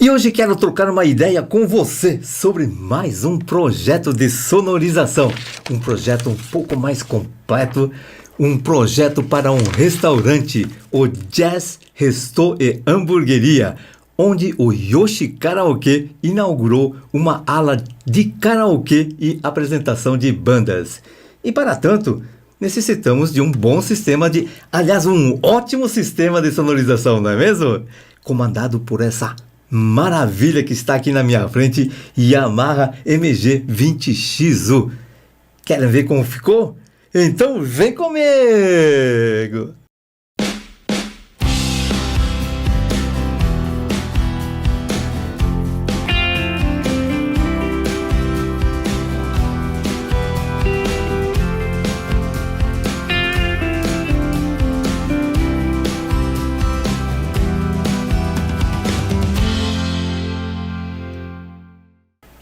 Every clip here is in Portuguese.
E hoje quero trocar uma ideia com você sobre mais um projeto de sonorização. Um projeto um pouco mais completo, um projeto para um restaurante, o Jazz Resto e Hamburgueria, onde o Yoshi Karaokê inaugurou uma ala de karaokê e apresentação de bandas. E para tanto, necessitamos de um bom sistema um ótimo sistema de sonorização, não é mesmo? Comandado por essa maravilha que está aqui na minha frente, Yamaha MG20X-U. Querem ver como ficou? Então vem comigo!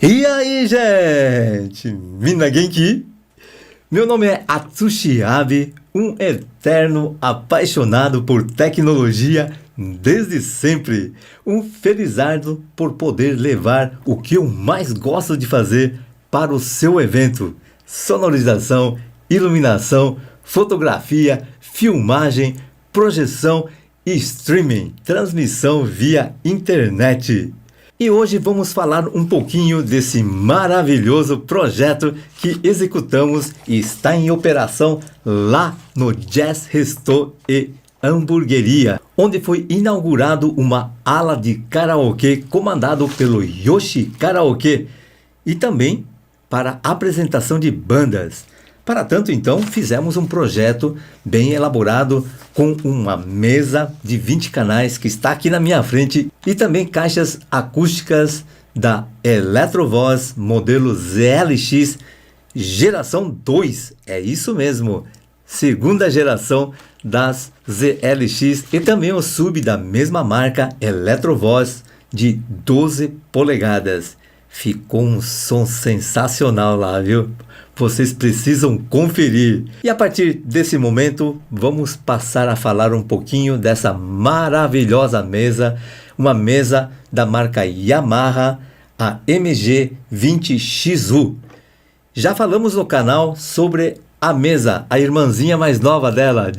E aí, gente? Minna Genki? Meu nome é Atsushi Abe, um eterno apaixonado por tecnologia desde sempre. Um felizardo por poder levar o que eu mais gosto de fazer para o seu evento: sonorização, iluminação, fotografia, filmagem, projeção e streaming, transmissão via internet. E hoje vamos falar um pouquinho desse maravilhoso projeto que executamos e está em operação lá no Jazz Resto e Hamburgueria, onde foi inaugurado uma ala de karaokê comandado pelo Yoshi Karaokê e também para apresentação de bandas. Para tanto, então, fizemos um projeto bem elaborado com uma mesa de 20 canais que está aqui na minha frente e também caixas acústicas da Electrovoz modelo ZLX geração 2. É isso mesmo, segunda geração das ZLX, e também o sub da mesma marca Electrovoz de 12 polegadas. Ficou um som sensacional lá, viu? Vocês precisam conferir. E a partir desse momento, vamos passar a falar um pouquinho dessa maravilhosa mesa. Uma mesa da marca Yamaha, a MG20X-U. Já falamos no canal sobre a mesa, a irmãzinha mais nova dela,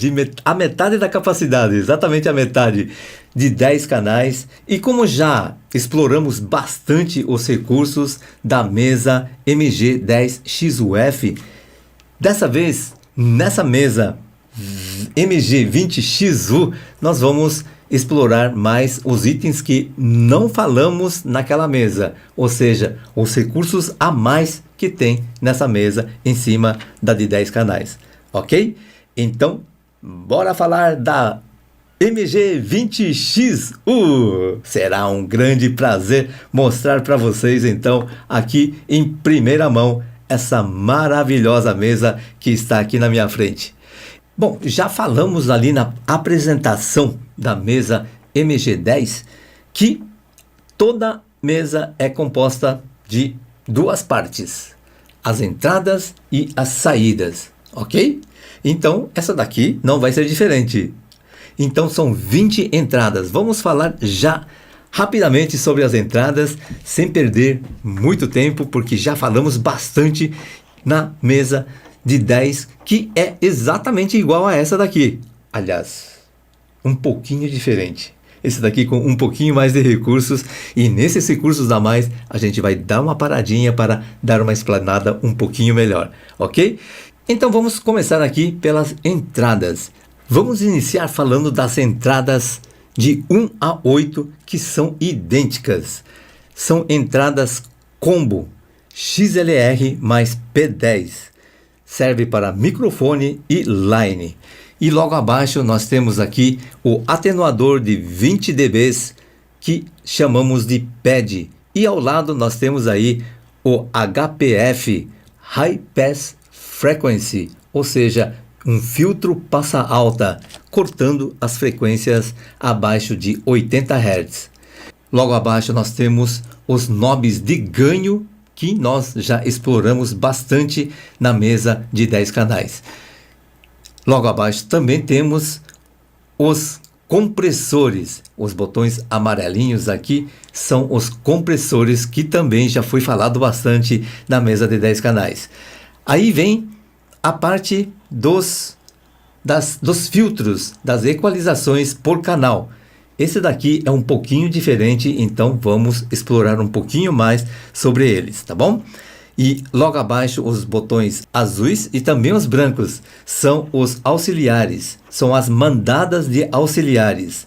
a metade da capacidade, exatamente a metade, de 10 canais. E como já exploramos bastante os recursos da mesa MG10X-UF, dessa vez, nessa mesa MG20X-U, nós vamos explorar mais os itens que não falamos naquela mesa, ou seja, os recursos a mais que tem nessa mesa em cima da de 10 canais, ok? Então, bora falar da MG20X-U. Será um grande prazer mostrar para vocês, então, aqui em primeira mão, essa maravilhosa mesa que está aqui na minha frente. Bom, já falamos ali na apresentação da mesa MG10 que toda mesa é composta de duas partes: as entradas e as saídas, ok? Então, essa daqui não vai ser diferente. Então, são 20 entradas. Vamos falar já rapidamente sobre as entradas, sem perder muito tempo, porque já falamos bastante na mesa de 10, que é exatamente igual a essa daqui. Aliás, um pouquinho diferente. Esse daqui com um pouquinho mais de recursos, e nesses recursos a mais a gente vai dar uma paradinha para dar uma explanada um pouquinho melhor, ok? Então vamos começar aqui pelas entradas. Vamos iniciar falando das entradas de 1 a 8, que são idênticas. São entradas combo XLR mais P10. Serve para microfone e line. E logo abaixo nós temos aqui o atenuador de 20 dB, que chamamos de pad. E ao lado nós temos aí o HPF, High Pass Frequency, ou seja, um filtro passa alta, cortando as frequências abaixo de 80 Hz. Logo abaixo nós temos os knobs de ganho, que nós já exploramos bastante na mesa de 10 canais. Logo abaixo também temos os compressores. Os botões amarelinhos aqui são os compressores, que também já foi falado bastante na mesa de 10 canais. Aí vem a parte dos filtros, das equalizações por canal. Esse daqui é um pouquinho diferente, então vamos explorar um pouquinho mais sobre eles, tá bom? E logo abaixo os botões azuis e também os brancos são os auxiliares, são as mandadas de auxiliares.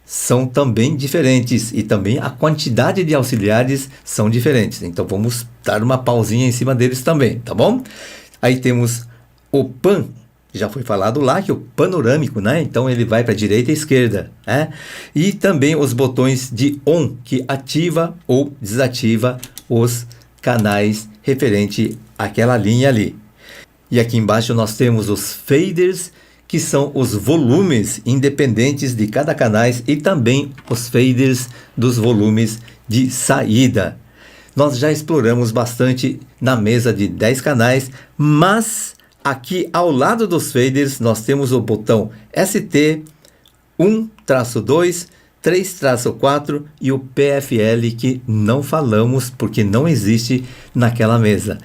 São também diferentes e também a quantidade de auxiliares são diferentes. Então vamos dar uma pausinha em cima deles também, tá bom? Aí temos o PAN, já foi falado lá que o panorâmico, né? Então ele vai para a direita e esquerda, né? E também os botões de ON, que ativa ou desativa os canais referente àquela linha ali. E aqui embaixo nós temos os faders, que são os volumes independentes de cada canal, e também os faders dos volumes de saída. Nós já exploramos bastante na mesa de 10 canais, mas aqui ao lado dos faders nós temos o botão ST, 1-2, 3-4 e o PFL, que não falamos porque não existe naquela mesa.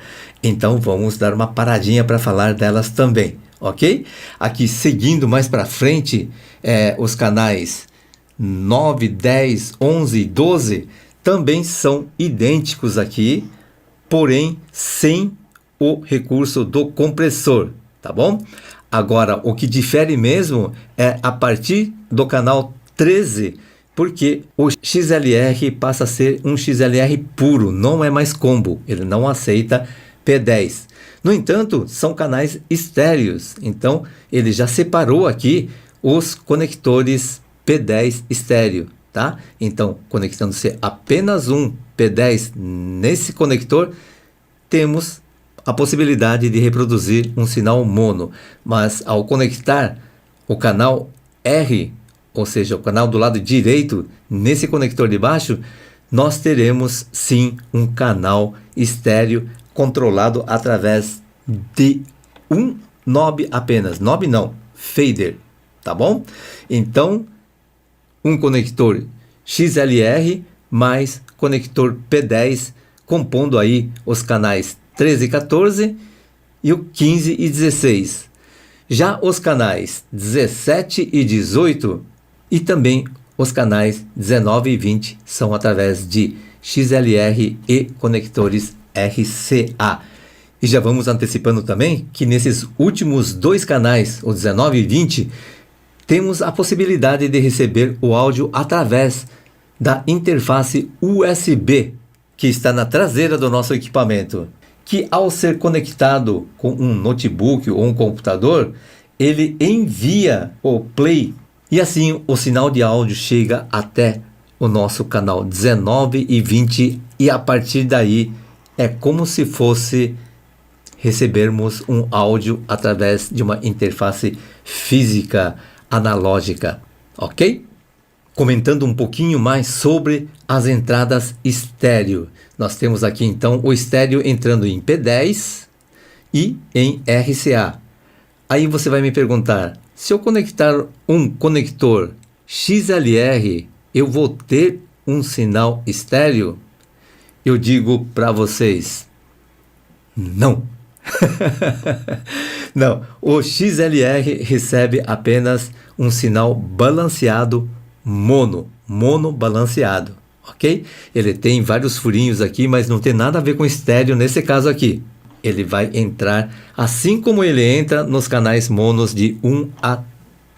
Então vamos dar uma paradinha para falar delas também, ok? Aqui seguindo mais para frente, os canais 9, 10, 11 e 12 também são idênticos aqui, porém sem o recurso do compressor, tá bom? Agora, o que difere mesmo é a partir do canal 13, porque o XLR passa a ser um XLR puro, não é mais combo, ele não aceita P10. No entanto, são canais estéreos, então ele já separou aqui os conectores P10 estéreo, tá? Então, conectando-se apenas um P10 nesse conector, temos a possibilidade de reproduzir um sinal mono, mas ao conectar o canal R, ou seja, o canal do lado direito, nesse conector de baixo, nós teremos sim um canal estéreo controlado através de um knob apenas, knob não, fader, tá bom? Então, um conector XLR mais conector P10, compondo aí os canais 13 e 14 e o 15 e 16. Já os canais 17 e 18 e também os canais 19 e 20 são através de XLR e conectores RCA. E já vamos antecipando também que nesses últimos dois canais, o 19 e 20, temos a possibilidade de receber o áudio através da interface USB, que está na traseira do nosso equipamento, que ao ser conectado com um notebook ou um computador, ele envia o play e assim o sinal de áudio chega até o nosso canal 19 e 20 e a partir daí é como se fosse recebermos um áudio através de uma interface física analógica, ok? Comentando um pouquinho mais sobre as entradas estéreo. Nós temos aqui então o estéreo entrando em P10 e em RCA. Aí você vai me perguntar, se eu conectar um conector XLR, eu vou ter um sinal estéreo? Eu digo para vocês, não. Não, o XLR recebe apenas um sinal balanceado mono balanceado, ok? Ele tem vários furinhos aqui, mas não tem nada a ver com estéreo nesse caso aqui. Ele vai entrar assim como ele entra nos canais monos de 1 a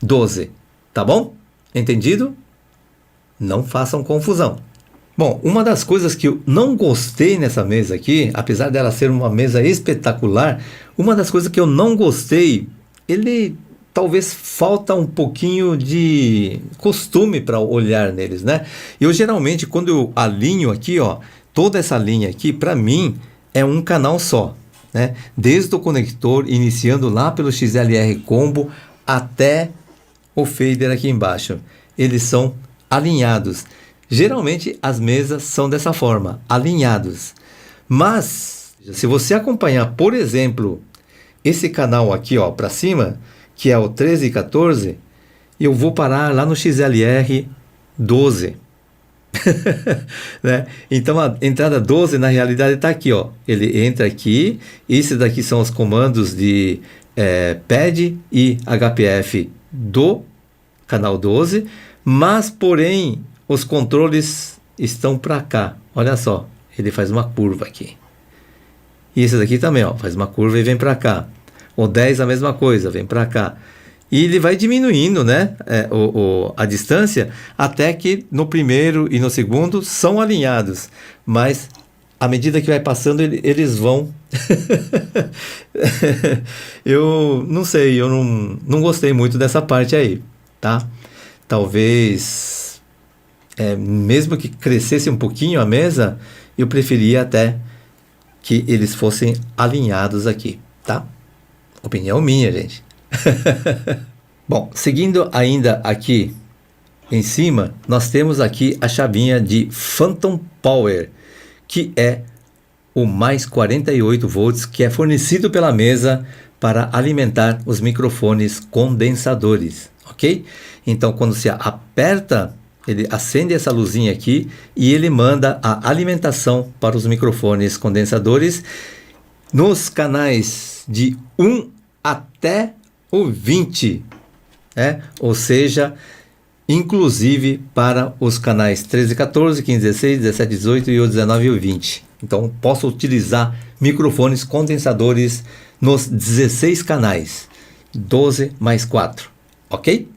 12, tá bom? Entendido? Não façam confusão. Bom, uma das coisas que eu não gostei nessa mesa aqui, apesar dela ser uma mesa espetacular, uma das coisas que eu não gostei, ele talvez falta um pouquinho de costume para olhar neles, né? Eu geralmente, quando eu alinho aqui, ó, toda essa linha aqui, para mim, é um canal só, né? Desde o conector, iniciando lá pelo XLR Combo, até o fader aqui embaixo. Eles são alinhados. Geralmente as mesas são dessa forma, alinhados. Mas, se você acompanhar, por exemplo, esse canal aqui, ó, para cima, que é o 13 e 14, eu vou parar lá no XLR 12. Né? Então a entrada 12 na realidade está aqui, ó. Ele entra aqui. Esses daqui são os comandos de PAD e HPF do canal 12, mas porém os controles estão para cá. Olha só, ele faz uma curva aqui. E esse daqui também, ó, faz uma curva e vem para cá. O 10 a mesma coisa, vem para cá. E ele vai diminuindo, né, a distância, até que no primeiro e no segundo são alinhados. Mas à medida que vai passando, eles vão... Eu não sei, eu não gostei muito dessa parte aí, tá? Talvez, mesmo que crescesse um pouquinho a mesa, eu preferia até que eles fossem alinhados aqui, tá? Opinião minha, gente. Bom, seguindo ainda aqui em cima, nós temos aqui a chavinha de Phantom Power, que é o mais 48 volts que é fornecido pela mesa para alimentar os microfones condensadores, ok? Então, quando se aperta, ele acende essa luzinha aqui e ele manda a alimentação para os microfones condensadores nos canais de 1 até o 20, ou seja, inclusive para os canais 13 e 14, 15 e 16, 17 e 18 e o 19 e o 20. Então, posso utilizar microfones condensadores nos 16 canais, 12 mais 4, ok?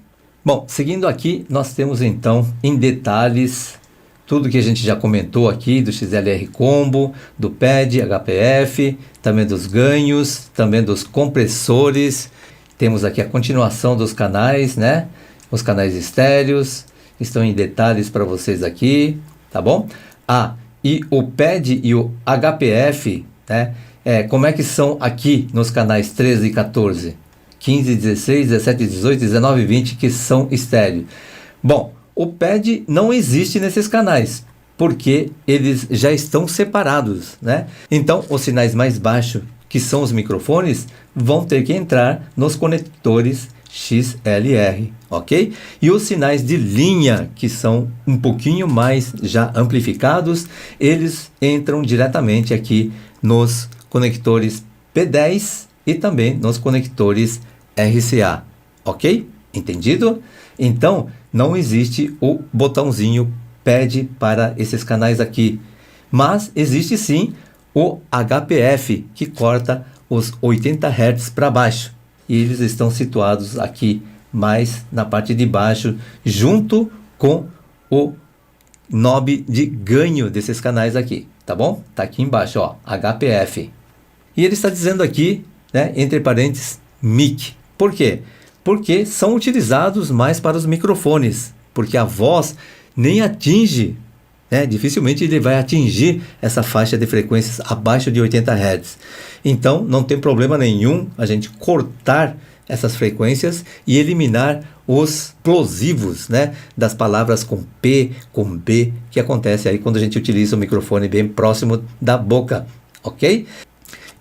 Bom, seguindo aqui, nós temos então em detalhes tudo que a gente já comentou aqui do XLR Combo, do PAD, HPF, também dos ganhos, também dos compressores. Temos aqui a continuação dos canais, né? Os canais estéreos estão em detalhes para vocês aqui, tá bom? E o PAD e o HPF, né? Como é que são aqui nos canais 13 e 14? 15, 16, 17, 18, 19 e 20 que são estéreo. Bom, o PAD não existe nesses canais, porque eles já estão separados, né? Então, os sinais mais baixos, que são os microfones, vão ter que entrar nos conectores XLR, ok? E os sinais de linha, que são um pouquinho mais já amplificados, eles entram diretamente aqui nos conectores P10 e também nos conectores RCA, ok? Entendido? Então, não existe o botãozinho PAD para esses canais aqui, mas existe sim o HPF, que corta os 80 Hz para baixo, e eles estão situados aqui mais na parte de baixo, junto com o knob de ganho desses canais aqui, tá bom? Tá aqui embaixo, ó, HPF. E ele está dizendo aqui, né, entre parênteses, mic. Por quê? Porque são utilizados mais para os microfones, porque a voz nem atinge, né, dificilmente ele vai atingir essa faixa de frequências abaixo de 80 Hz. Então, não tem problema nenhum a gente cortar essas frequências e eliminar os plosivos, né, das palavras com P, com B, que acontece aí quando a gente utiliza o microfone bem próximo da boca, ok?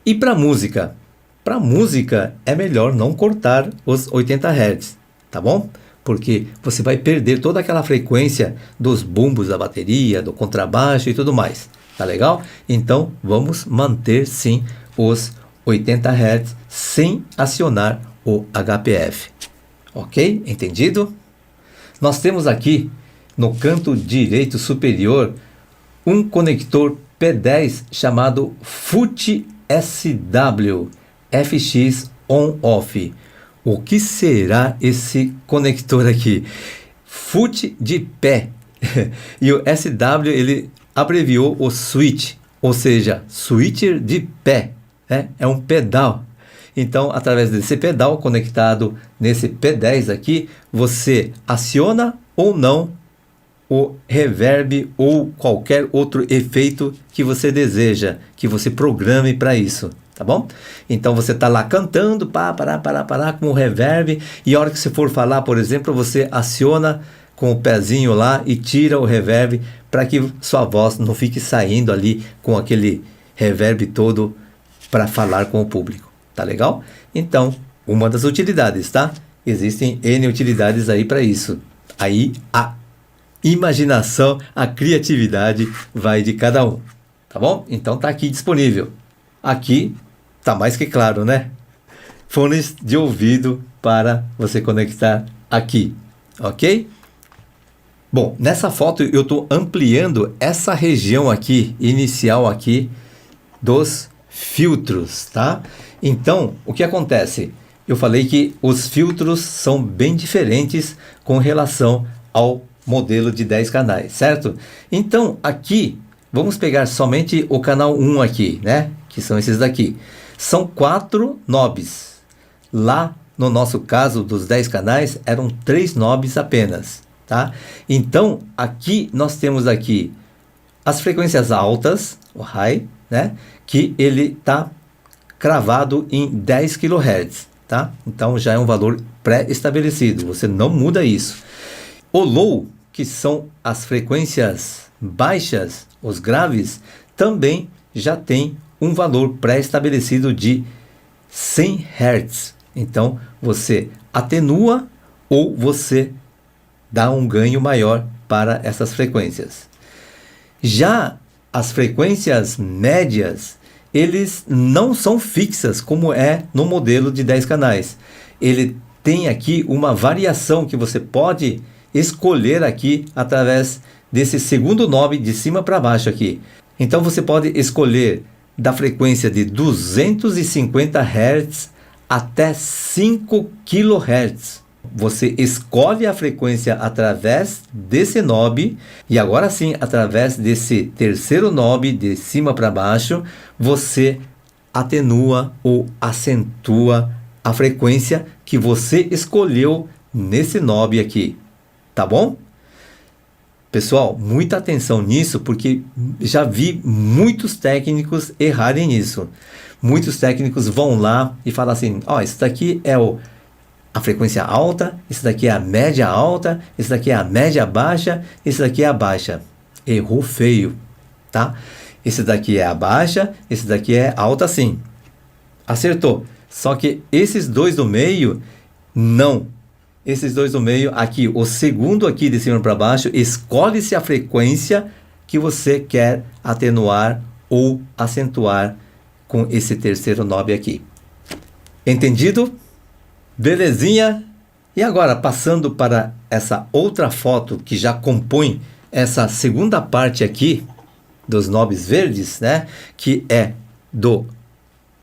E para música? Para música é melhor não cortar os 80 Hz, tá bom? Porque você vai perder toda aquela frequência dos bumbos da bateria, do contrabaixo e tudo mais, tá legal? Então vamos manter sim os 80 Hz sem acionar o HPF, ok? Entendido? Nós temos aqui no canto direito superior um conector P10 chamado FUT-SW FX On-Off. O que será esse conector aqui? FUT de pé. E o SW ele abreviou o switch, ou seja, switcher de pé. É um pedal. Então, através desse pedal conectado nesse P10 aqui, você aciona ou não o reverb ou qualquer outro efeito que você deseja, que você programe para isso. Tá bom? Então você está lá cantando, pará, com o reverb, e a hora que você for falar, por exemplo, você aciona com o pezinho lá e tira o reverb para que sua voz não fique saindo ali com aquele reverb todo para falar com o público. Tá legal? Então, uma das utilidades, tá? Existem N utilidades aí para isso. Aí a imaginação, a criatividade vai de cada um, tá bom? Então tá aqui disponível. Aqui tá mais que claro, né? Fones de ouvido para você conectar aqui, ok? Bom, nessa foto eu estou ampliando essa região aqui, inicial aqui, dos filtros, tá? Então, o que acontece? Eu falei que os filtros são bem diferentes com relação ao modelo de 10 canais, certo? Então, aqui, vamos pegar somente o canal 1 aqui, né? Que são esses daqui. São 4 knobs. Lá, no nosso caso, dos 10 canais, eram 3 knobs apenas, tá? Então, aqui, nós temos aqui as frequências altas, o high, né? Que ele está cravado em 10 kHz, tá? Então, já é um valor pré-estabelecido, você não muda isso. O low, que são as frequências baixas, os graves, também já tem um valor pré-estabelecido de 100 Hz. Então, você atenua ou você dá um ganho maior para essas frequências. Já as frequências médias, eles não são fixas como é no modelo de 10 canais. Ele tem aqui uma variação que você pode escolher aqui através desse segundo knob de cima para baixo aqui. Então você pode escolher da frequência de 250 Hz até 5 kHz. Você escolhe a frequência através desse knob e agora sim, através desse terceiro knob de cima para baixo, você atenua ou acentua a frequência que você escolheu nesse knob aqui. Tá bom? Pessoal, muita atenção nisso, porque já vi muitos técnicos errarem nisso. Muitos técnicos vão lá e falam assim, ó, isso daqui é a frequência alta, isso daqui é a média alta, isso daqui é a média baixa, isso daqui é a baixa. Errou feio, tá? Esse daqui é a baixa, esse daqui é alta sim. Acertou. Só que esses dois do meio, não. Esses dois do meio, aqui, o segundo aqui de cima para baixo, escolhe-se a frequência que você quer atenuar ou acentuar com esse terceiro knob aqui. Entendido? Belezinha? E agora, passando para essa outra foto que já compõe essa segunda parte aqui dos knobs verdes, né? Que é do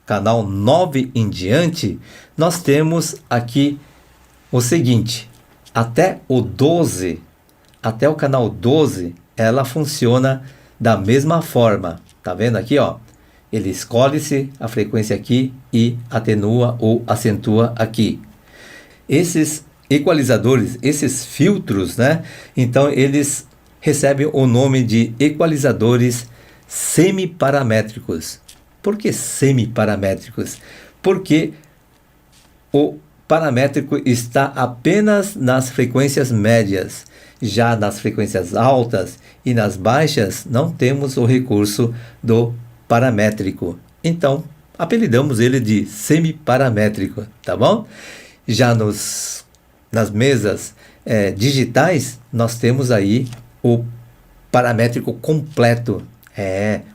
canal 9 em diante, nós temos aqui o seguinte, até o 12, até o canal 12, ela funciona da mesma forma. Tá vendo aqui, ó? Ele escolhe-se a frequência aqui e atenua ou acentua aqui. Esses equalizadores, esses filtros, né? Então, eles recebem o nome de equalizadores semiparamétricos. Por que semiparamétricos? Porque o paramétrico está apenas nas frequências médias. Já nas frequências altas e nas baixas, não temos o recurso do paramétrico. Então, apelidamos ele de semiparamétrico, tá bom? Já nas mesas digitais, nós temos aí o paramétrico completo.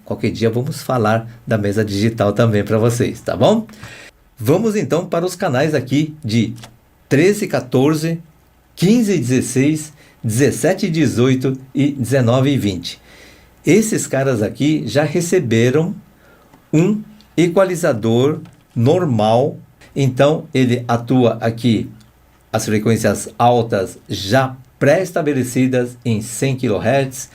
Qualquer dia vamos falar da mesa digital também para vocês, tá bom? Vamos então para os canais aqui de 13, 14, 15, 16, 17, 18 e 19 e 20. Esses caras aqui já receberam um equalizador normal, então ele atua aqui as frequências altas já pré-estabelecidas em 100 kHz,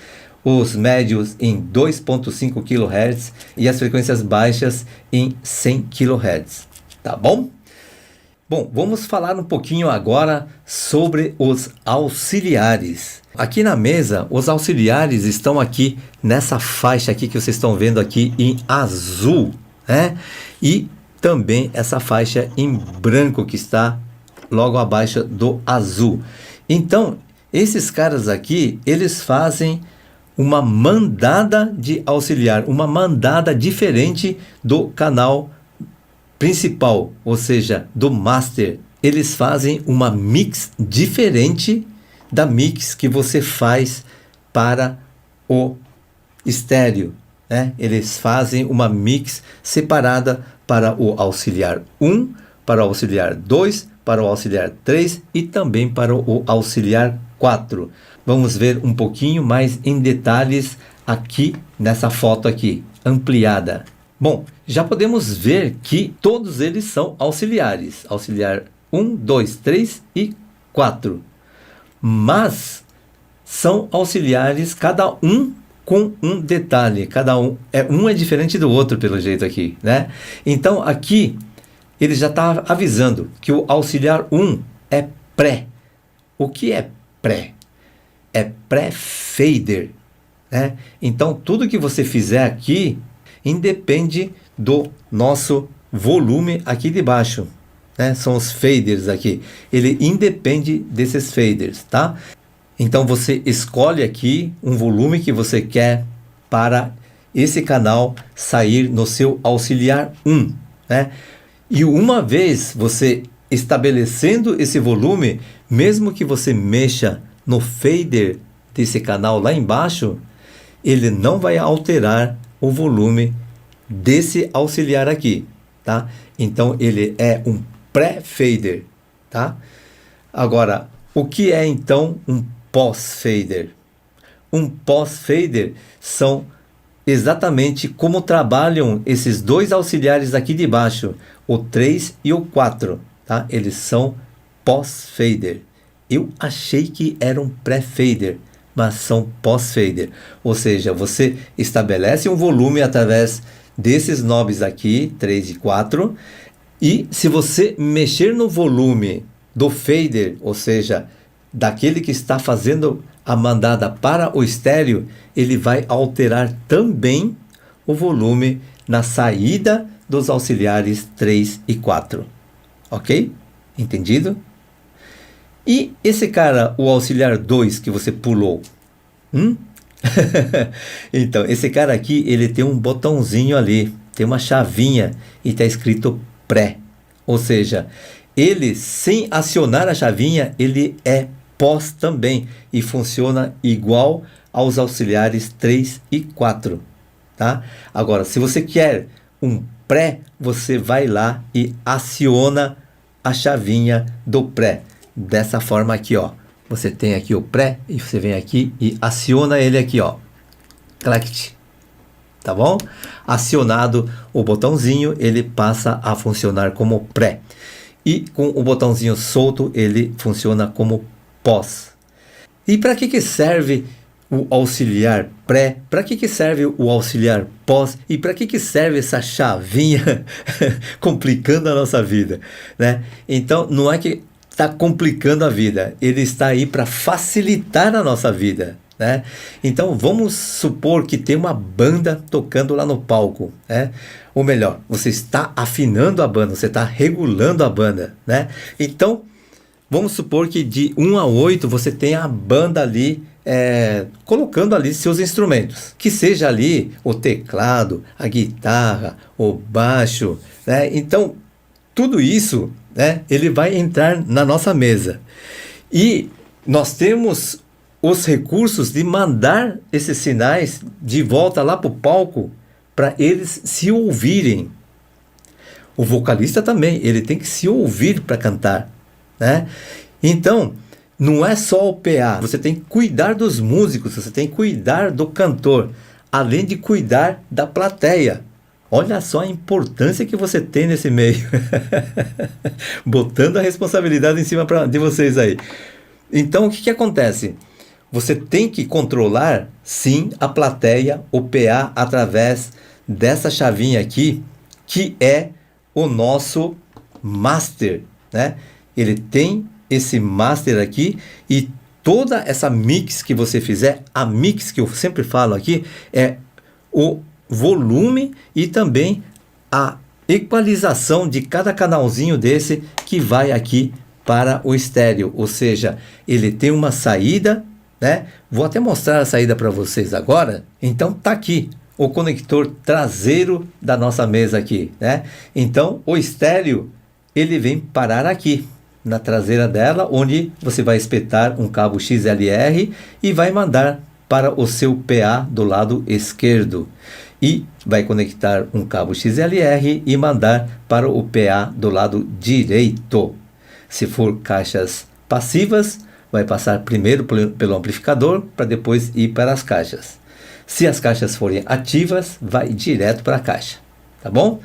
os médios em 2.5 kHz e as frequências baixas em 100 kHz. Tá bom? Bom, vamos falar um pouquinho agora sobre os auxiliares. Aqui na mesa, os auxiliares estão aqui nessa faixa aqui que vocês estão vendo aqui em azul, né? E também essa faixa em branco que está logo abaixo do azul. Então, esses caras aqui, eles fazem uma mandada de auxiliar, uma mandada diferente do canal principal, ou seja, do master eles fazem uma mix diferente da mix que você faz para o estéreo, né? Eles fazem uma mix separada para o auxiliar 1, para o auxiliar 2, para o auxiliar 3 e também para o auxiliar 4. Vamos ver um pouquinho mais em detalhes aqui nessa foto aqui, ampliada. Bom, já podemos ver que todos eles são auxiliares. Auxiliar 1, 2, 3 e 4. Mas são auxiliares, cada um com um detalhe. Cada um é diferente do outro pelo jeito aqui, né? Então aqui ele já está avisando que o auxiliar 1 é pré. O que é pré? É pré-fader, né? Então tudo que você fizer aqui independe do nosso volume aqui de baixo, né? São os faders aqui. Ele independe desses faders, tá? Então você escolhe aqui um volume que você quer para esse canal sair no seu auxiliar 1, né? E uma vez você estabelecendo esse volume, mesmo que você mexa no fader desse canal lá embaixo, ele não vai alterar o volume desse auxiliar aqui, tá? Então ele é um pré-fader, tá? Agora, o que é então um pós-fader? Um pós-fader são exatamente como trabalham esses dois auxiliares aqui de baixo, o 3 e o 4, tá? Eles são pós-fader. Eu achei que era um pré-fader, mas são pós-fader. Ou seja, você estabelece um volume através desses knobs aqui, 3 e 4, e se você mexer no volume do fader, ou seja, daquele que está fazendo a mandada para o estéreo, ele vai alterar também o volume na saída dos auxiliares 3 e 4. Ok? Entendido? E esse cara, o auxiliar 2 que você pulou? Então, esse cara aqui, ele tem um botãozinho ali, tem uma chavinha e está escrito pré. Ou seja, ele sem acionar a chavinha, ele é pós também e funciona igual aos auxiliares 3 e 4, tá? Agora, se você quer um pré, você vai lá e aciona a chavinha do pré. Dessa forma aqui, ó. Você tem aqui o pré e você vem aqui e aciona ele aqui, ó. Clact. Tá bom? Acionado o botãozinho, ele passa a funcionar como pré. E com o botãozinho solto, ele funciona como pós. E para que serve o auxiliar pré? Para que serve o auxiliar pós? E para que serve essa chavinha complicando a nossa vida, né? Então, não é que está complicando a vida, ele está aí para facilitar a nossa vida, né? Então vamos supor que tem uma banda tocando lá no palco, né? Ou melhor, você está afinando a banda, você está regulando a banda, né? Então vamos supor que de 1 a 8 você tem a banda ali colocando ali seus instrumentos, que seja ali o teclado, a guitarra, o baixo, né? Então tudo isso, né, ele vai entrar na nossa mesa. E nós temos os recursos de mandar esses sinais de volta lá para o palco para eles se ouvirem. O vocalista também, ele tem que se ouvir para cantar, né? Então, não é só o PA, você tem que cuidar dos músicos, você tem que cuidar do cantor, além de cuidar da plateia. Olha só a importância que você tem nesse meio. Botando a responsabilidade em cima de vocês aí. Então, o que acontece? Você tem que controlar, sim, a plateia, o PA, através dessa chavinha aqui, que é o nosso master, né? Ele tem esse master aqui e toda essa mix que você fizer, a mix que eu sempre falo aqui, é o volume e também a equalização de cada canalzinho desse que vai aqui para o estéreo, ou seja, ele tem uma saída, né? Vou até mostrar a saída para vocês agora. Então tá aqui o conector traseiro da nossa mesa aqui, né? Então o estéreo ele vem parar aqui, na traseira dela, onde você vai espetar um cabo XLR e vai mandar para o seu PA do lado esquerdo. E vai conectar um cabo XLR e mandar para o PA do lado direito. Se for caixas passivas, vai passar primeiro pelo amplificador para depois ir para as caixas. Se as caixas forem ativas, vai direto para a caixa, tá bom?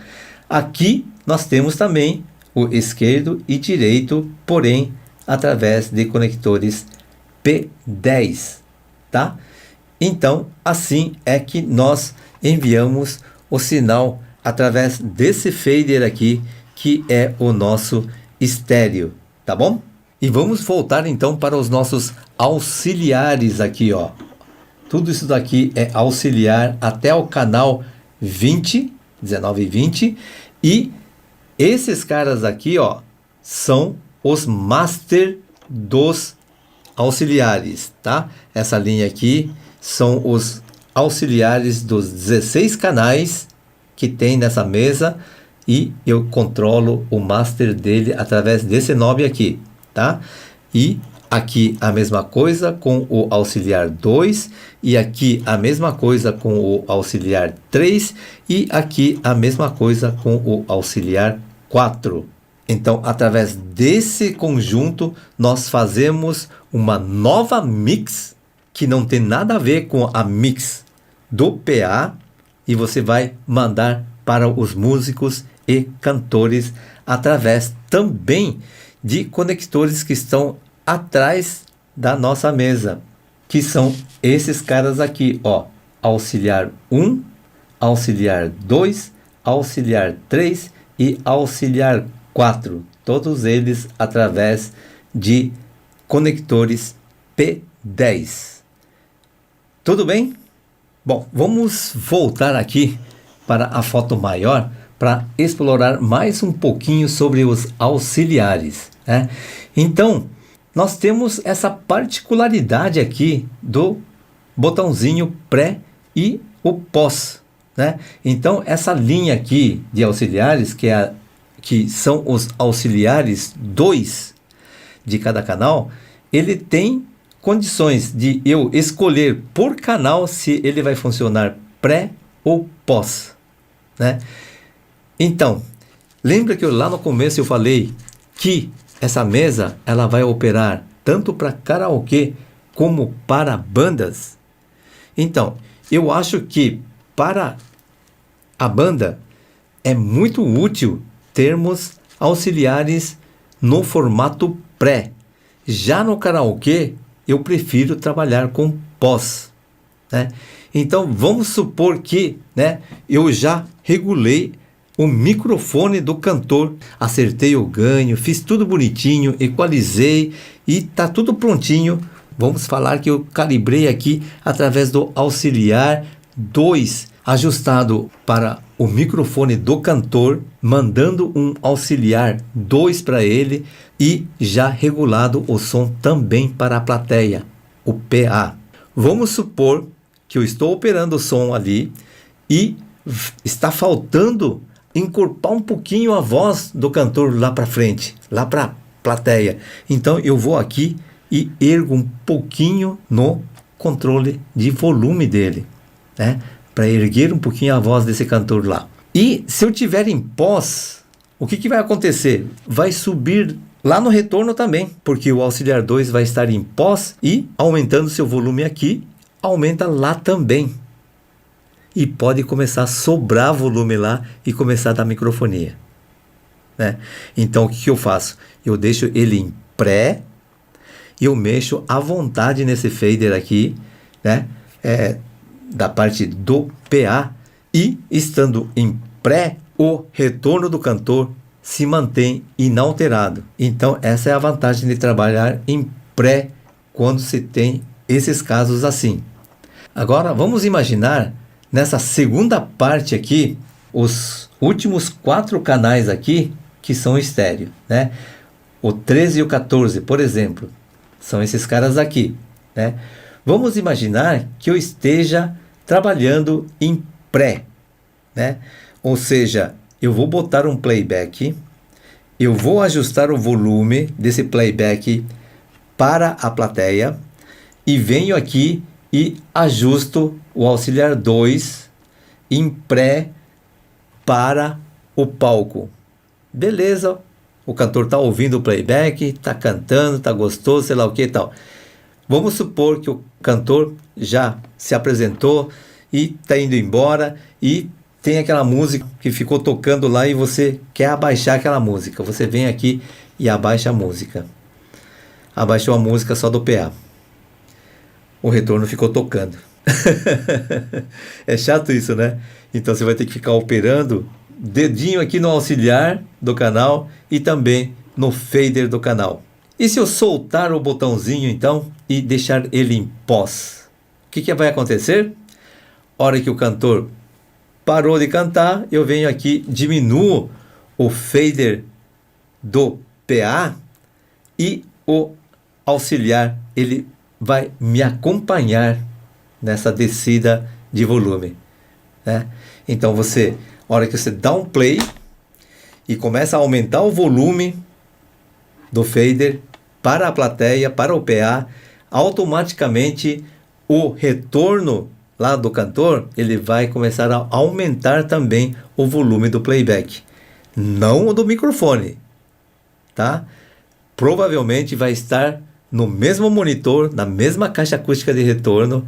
Aqui nós temos também o esquerdo e direito, porém através de conectores P10, tá? Então, assim é que nós enviamos o sinal através desse fader aqui, que é o nosso estéreo, tá bom? E vamos voltar então para os nossos auxiliares aqui, ó. Tudo isso daqui é auxiliar até o canal 20, 19 e 20. E esses caras aqui, ó, são os master dos auxiliares, tá? Essa linha aqui são os auxiliares dos 16 canais que tem nessa mesa e eu controlo o master dele através desse knob aqui, tá? E aqui a mesma coisa com o auxiliar 2 e aqui a mesma coisa com o auxiliar 3 e aqui a mesma coisa com o auxiliar 4. Então, através desse conjunto, nós fazemos uma nova mix que não tem nada a ver com a mix do PA e você vai mandar para os músicos e cantores através também de conectores que estão atrás da nossa mesa, que são esses caras aqui, ó, auxiliar 1, auxiliar 2, auxiliar 3 e auxiliar 4, todos eles através de conectores P10. Tudo bem? Bom, vamos voltar aqui para a foto maior para explorar mais um pouquinho sobre os auxiliares, né? Então, nós temos essa particularidade aqui do botãozinho pré e o pós, né? Então, essa linha aqui de auxiliares, que são os auxiliares 2 de cada canal, ele tem condições de eu escolher por canal se ele vai funcionar pré ou pós, né? Então, lembra que lá no começo eu falei que essa mesa ela vai operar tanto para karaokê como para bandas? Então, eu acho que para a banda é muito útil termos auxiliares no formato pré. Já no karaokê, eu prefiro trabalhar com pós, né? Então, vamos supor que, né, eu já regulei o microfone do cantor, acertei o ganho, fiz tudo bonitinho, equalizei e tá tudo prontinho. Vamos falar que eu calibrei aqui através do auxiliar 2, ajustado para o microfone do cantor, mandando um auxiliar 2 para ele e já regulado o som também para a plateia, o PA. Vamos supor que eu estou operando o som ali e está faltando encorpar um pouquinho a voz do cantor lá para frente, lá para a plateia. Então eu vou aqui e ergo um pouquinho no controle de volume dele, né? Para erguer um pouquinho a voz desse cantor lá. E se eu tiver em pós, o que vai acontecer? Vai subir lá no retorno também, porque o auxiliar 2 vai estar em pós e aumentando seu volume aqui, aumenta lá também. E pode começar a sobrar volume lá e começar a dar microfonia, né? Então o que eu faço? Eu deixo ele em pré e eu mexo à vontade nesse fader aqui, né? Da parte do PA, e estando em pré, o retorno do cantor se mantém inalterado. Então essa é a vantagem de trabalhar em pré quando se tem esses casos assim. Agora vamos imaginar nessa segunda parte aqui os últimos 4 canais aqui que são estéreo, né? O 13 e o 14, por exemplo, são esses caras aqui, né? Vamos imaginar que eu esteja trabalhando em pré, né? Ou seja, eu vou botar um playback eu vou ajustar o volume desse playback para a plateia e venho aqui e ajusto o auxiliar 2 em pré para o palco. Beleza, o cantor está ouvindo o playback, está cantando, está gostoso, sei lá o que e tal. Vamos supor que o cantor já se apresentou e está indo embora e tem aquela música que ficou tocando lá e você quer abaixar aquela música. Você vem aqui e abaixa a música. Abaixou a música só do PA. O retorno ficou tocando. É chato isso, né? Então você vai ter que ficar operando dedinho aqui no auxiliar do canal e também no fader do canal. E se eu soltar o botãozinho então e deixar ele em pós? O que vai acontecer? Hora que o cantor parou de cantar, eu venho aqui, diminuo o fader do PA e o auxiliar, ele vai me acompanhar nessa descida de volume, né? Então a hora que você dá um play e começa a aumentar o volume do fader para a plateia, para o PA, automaticamente o retorno lá do cantor, ele vai começar a aumentar também o volume do playback, não o do microfone, tá? Provavelmente vai estar no mesmo monitor, na mesma caixa acústica de retorno,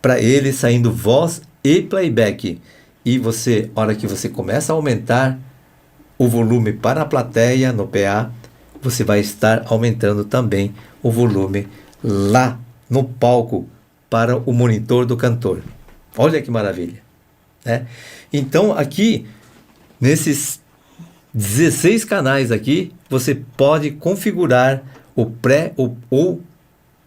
para ele saindo voz e playback. E você, hora que você começa a aumentar o volume para a plateia no PA, você vai estar aumentando também o volume lá no palco para o monitor do cantor. Olha que maravilha, né? Então aqui, nesses 16 canais aqui, você pode configurar o pré ou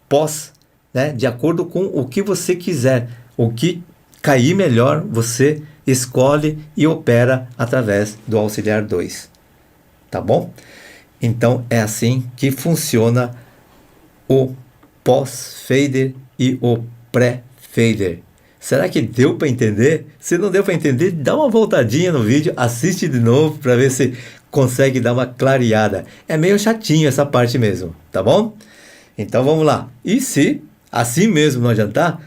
pós, né? De acordo com o que você quiser. O que cair melhor, você escolhe e opera através do auxiliar 2. Tá bom? Então é assim que funciona o pós-fader e o pré-fader. Será que deu para entender? Se não deu para entender, dá uma voltadinha no vídeo, assiste de novo para ver se consegue dar uma clareada. É meio chatinho essa parte mesmo, tá bom? Então vamos lá. E se assim mesmo não adiantar,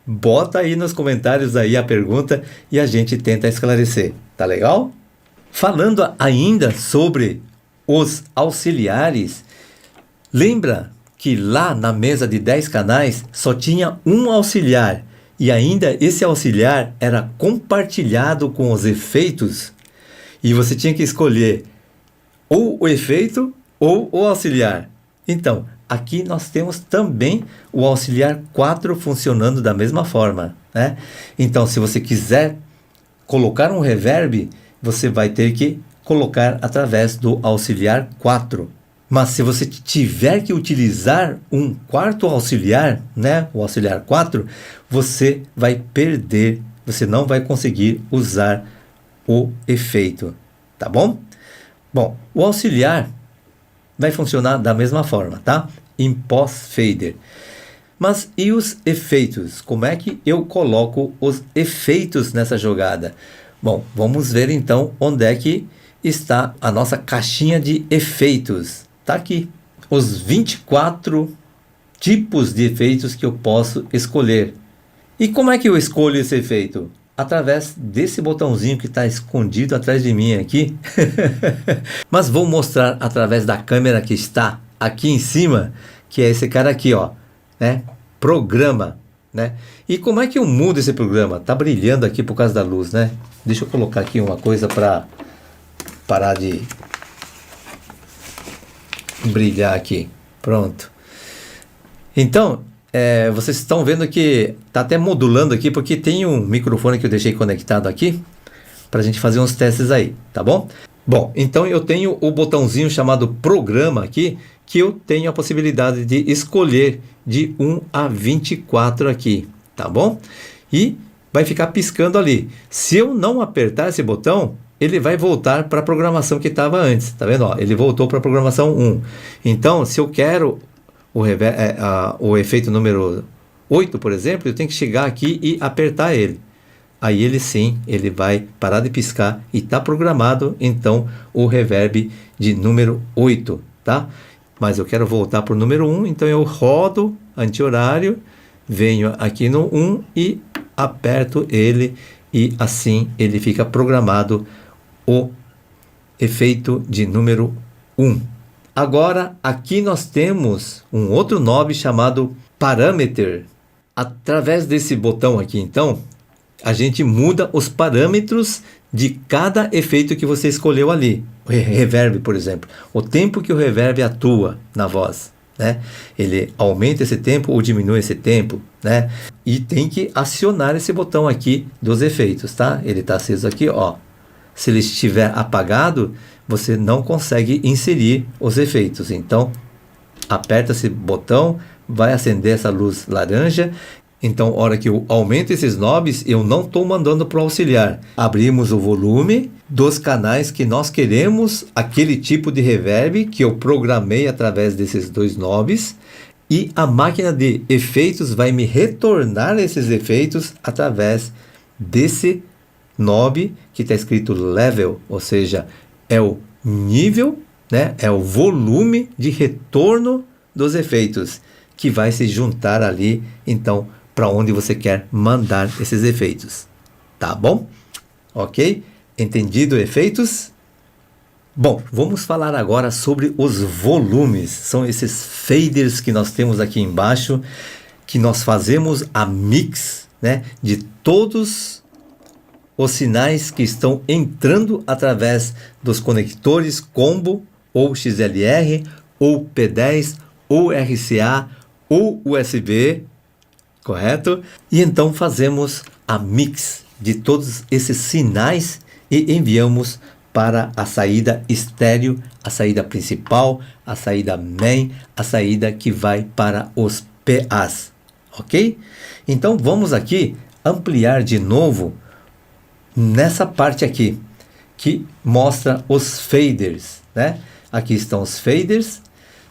bota aí nos comentários aí a pergunta e a gente tenta esclarecer. Tá legal? Falando ainda sobre os auxiliares, lembra que lá na mesa de 10 canais só tinha um auxiliar e ainda esse auxiliar era compartilhado com os efeitos e você tinha que escolher ou o efeito ou o auxiliar. Então, aqui nós temos também o auxiliar 4 funcionando da mesma forma, né? Então, se você quiser colocar um reverb, você vai ter que colocar através do auxiliar 4. Mas se você tiver que utilizar um quarto auxiliar, né, o auxiliar 4, você vai perder, você não vai conseguir usar o efeito, tá bom? Bom, o auxiliar vai funcionar da mesma forma, tá? Em pós-fader. Mas e os efeitos? Como é que eu coloco os efeitos nessa jogada? Bom, vamos ver então onde é que está a nossa caixinha de efeitos. Está aqui. Os 24 tipos de efeitos que eu posso escolher. E como é que eu escolho esse efeito? Através desse botãozinho que está escondido atrás de mim aqui. Mas vou mostrar através da câmera que está aqui em cima, que é esse cara aqui, ó, né? Programa, né? E como é que eu mudo esse programa? Tá brilhando aqui por causa da luz, né? Deixa eu colocar aqui uma coisa para parar de brilhar aqui. Pronto. Então, vocês estão vendo que tá até modulando aqui, porque tem um microfone que eu deixei conectado aqui para a gente fazer uns testes aí, tá bom? Bom, então eu tenho o botãozinho chamado programa aqui, que eu tenho a possibilidade de escolher de 1 a 24 aqui, tá bom? E vai ficar piscando ali. Se eu não apertar esse botão, ele vai voltar para a programação que estava antes, tá vendo? Ó, ele voltou para a programação 1. Então, se eu quero o efeito número 8, por exemplo, eu tenho que chegar aqui e apertar ele. aí ele sim, ele vai parar de piscar e está programado então o reverb de número 8, tá? Mas eu quero voltar para o número 1, então eu rodo anti-horário, venho aqui no 1 e aperto ele e assim ele fica programado o efeito de número 1. Agora aqui nós temos um outro knob chamado Parameter. Através desse botão aqui então, a gente muda os parâmetros de cada efeito que você escolheu ali. O reverb, por exemplo, o tempo que o reverb atua na voz, né? Ele aumenta esse tempo ou diminui esse tempo, né? E tem que acionar esse botão aqui dos efeitos, tá? Ele está aceso aqui, ó. Se ele estiver apagado, você não consegue inserir os efeitos. Então, aperta esse botão, vai acender essa luz laranja. Então, a hora que eu aumento esses knobs, eu não estou mandando para o auxiliar. Abrimos o volume dos canais que nós queremos, aquele tipo de reverb que eu programei através desses dois knobs. E a máquina de efeitos vai me retornar esses efeitos através desse knob que está escrito level, ou seja, é o nível, né? É o volume de retorno dos efeitos que vai se juntar ali, então, para onde você quer mandar esses efeitos. Tá bom? Ok? Entendido efeitos? Bom, vamos falar agora sobre os volumes. São esses faders que nós temos aqui embaixo, que nós fazemos a mix, né, de todos os sinais que estão entrando através dos conectores combo, ou XLR, ou P10, ou RCA, ou USB, correto? E então fazemos a mix de todos esses sinais e enviamos para a saída estéreo, a saída principal, a saída main, a saída que vai para os PAs, ok? Então vamos aqui ampliar de novo nessa parte aqui, que mostra os faders, né? Aqui estão os faders,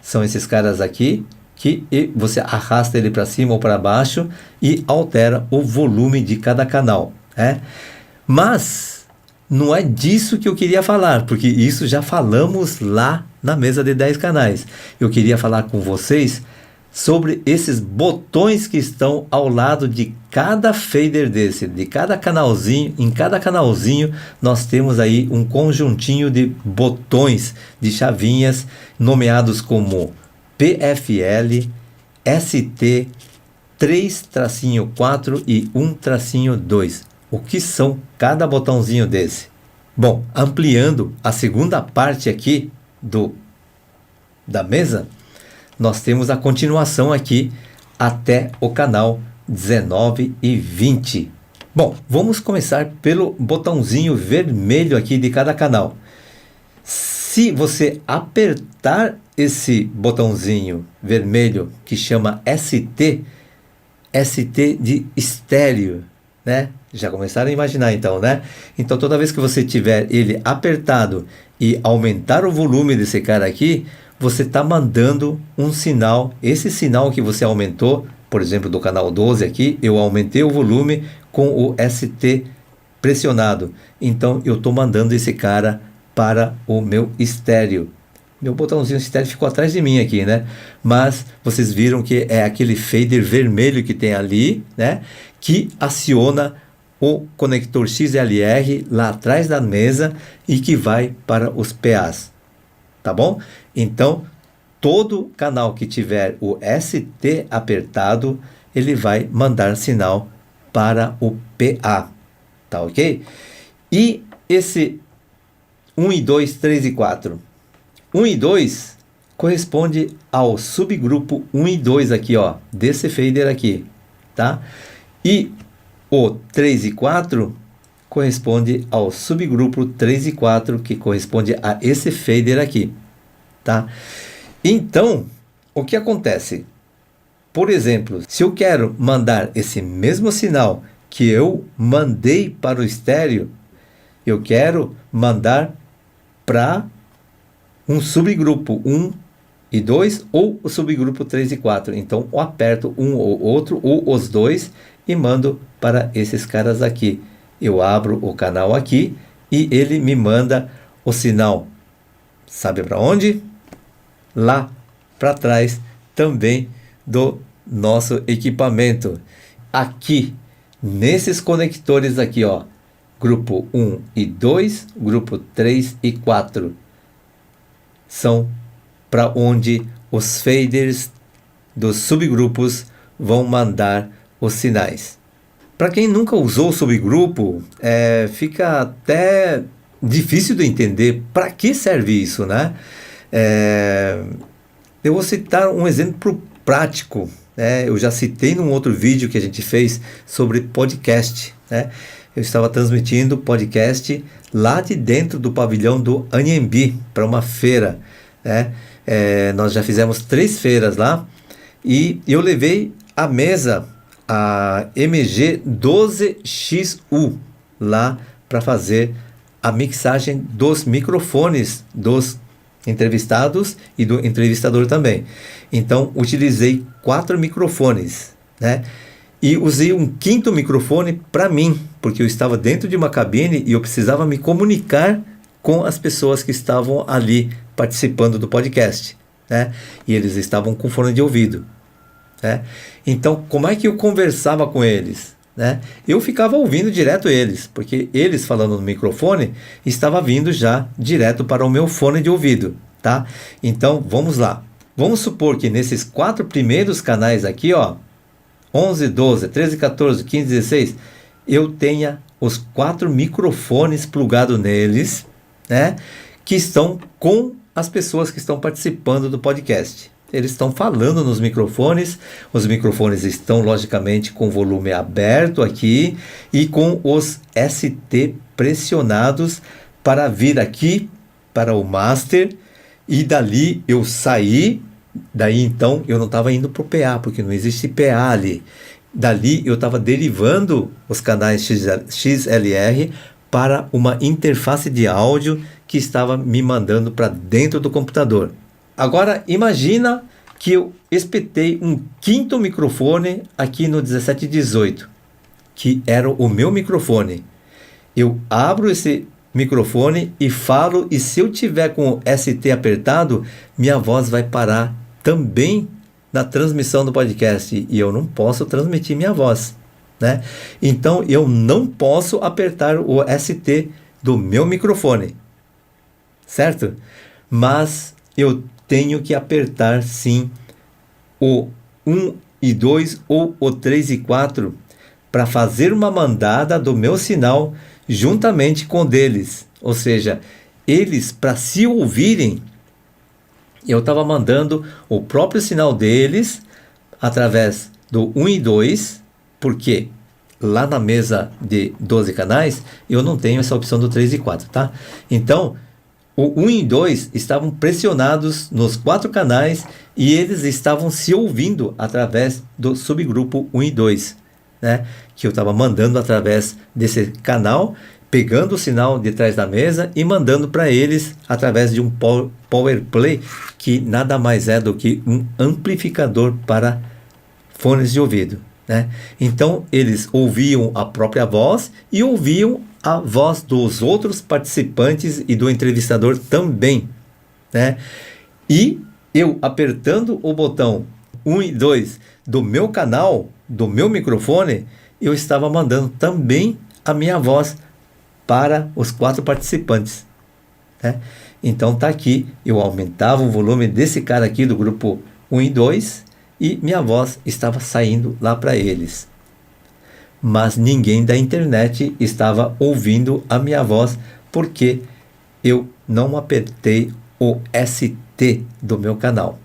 são esses caras aqui, que você arrasta ele para cima ou para baixo e altera o volume de cada canal, né? Mas não é disso que eu queria falar, porque isso já falamos lá na mesa de 10 canais. Eu queria falar com vocês sobre esses botões que estão ao lado de cada fader desse, de cada canalzinho. Em cada canalzinho nós temos aí um conjuntinho de botões, de chavinhas, nomeados como PFL, ST, 3-4 e 1-2. O que são cada botãozinho desse? Bom, ampliando a segunda parte aqui da mesa, nós temos a continuação aqui até o canal 19 e 20. Bom, vamos começar pelo botãozinho vermelho aqui de cada canal. Se você apertar esse botãozinho vermelho que chama ST, ST de estéreo, né? Já começaram a imaginar então, né? Então toda vez que você tiver ele apertado e aumentar o volume desse cara aqui, você está mandando um sinal. Esse sinal que você aumentou, por exemplo, do canal 12 aqui, eu aumentei o volume com o ST pressionado. Então eu estou mandando esse cara para o meu estéreo. Meu botãozinho estéreo ficou atrás de mim aqui, né? Mas vocês viram que é aquele fader vermelho que tem ali, né? Que aciona o conector XLR lá atrás da mesa e que vai para os PAs. Tá bom? Então, todo canal que tiver o ST apertado, ele vai mandar sinal para o PA. Tá ok? E esse 1 e 2, 3 e 4. 1 e 2 corresponde ao subgrupo 1 e 2 aqui, ó, desse fader aqui, tá? E o 3 e 4 corresponde ao subgrupo 3 e 4, que corresponde a esse fader aqui, tá? Então, o que acontece? Por exemplo, se eu quero mandar esse mesmo sinal que eu mandei para o estéreo, eu quero mandar para um subgrupo 1 e 2 ou o subgrupo 3 e 4. Então, eu aperto um ou outro ou os dois e mando para esses caras aqui. eu abro o canal aqui e ele me manda o sinal. Sabe para onde? Lá para trás também do nosso equipamento. Aqui, nesses conectores aqui, ó, grupo 1 e 2, grupo 3 e 4, são para onde os faders dos subgrupos vão mandar os sinais. Para quem nunca usou o subgrupo, fica até difícil de entender para que serve isso, né? Eu vou citar um exemplo prático, né? Eu já citei num outro vídeo que a gente fez sobre podcast, né? Eu estava transmitindo podcast lá de dentro do pavilhão do Anhembi para uma feira, né? Nós já fizemos 3 feiras lá e eu levei a mesa, a MG12XU, lá para fazer a mixagem dos microfones dos entrevistados e do entrevistador também. Então, utilizei 4 microfones, né? E usei um 5º microfone para mim, porque eu estava dentro de uma cabine e eu precisava me comunicar com as pessoas que estavam ali participando do podcast, né? E eles estavam com fone de ouvido, né? Então, como é que eu conversava com eles, né? Eu ficava ouvindo direto eles, porque eles falando no microfone estava vindo já direto para o meu fone de ouvido, tá? Então, vamos lá. Vamos supor que nesses 4 primeiros canais aqui, ó, 11, 12, 13, 14, 15, 16, eu tenha os 4 microfones plugados neles, né? Que estão com as pessoas que estão participando do podcast. Eles estão falando nos microfones, os microfones estão logicamente com o volume aberto aqui e com os ST pressionados para vir aqui para o master, e dali eu saí, daí então eu não estava indo para o PA, porque não existe PA ali. Dali eu estava derivando os canais XLR para uma interface de áudio que estava me mandando para dentro do computador. Agora imagina que eu espetei um 5º microfone aqui no 1718, que era o meu microfone. Eu abro esse microfone e falo, e se eu tiver com o ST apertado, minha voz vai parar também na transmissão do podcast e eu não posso transmitir minha voz, né? Então eu não posso apertar o ST do meu microfone, certo? Mas eu tenho que apertar sim o 1 e 2 ou o 3 e 4 para fazer uma mandada do meu sinal juntamente com o deles. Ou seja, eles, para se ouvirem, eu estava mandando o próprio sinal deles através do 1 e 2, porque lá na mesa de 12 canais eu não tenho essa opção do 3 e 4, tá? Então, o 1 e 2 estavam pressionados nos 4 canais e eles estavam se ouvindo através do subgrupo 1 e 2, né? Que eu estava mandando através desse canal, pegando o sinal de trás da mesa e mandando para eles através de um power play, que nada mais é do que um amplificador para fones de ouvido, né? Então eles ouviam a própria voz e ouviam a voz dos outros participantes e do entrevistador também, né? E eu apertando o botão 1 e 2 do meu canal, do meu microfone, eu estava mandando também a minha voz para os 4 participantes, né? Então tá aqui, eu aumentava o volume desse cara aqui do grupo 1 e 2 e minha voz estava saindo lá para eles. Mas ninguém da internet estava ouvindo a minha voz, porque eu não apertei o ST do meu canal.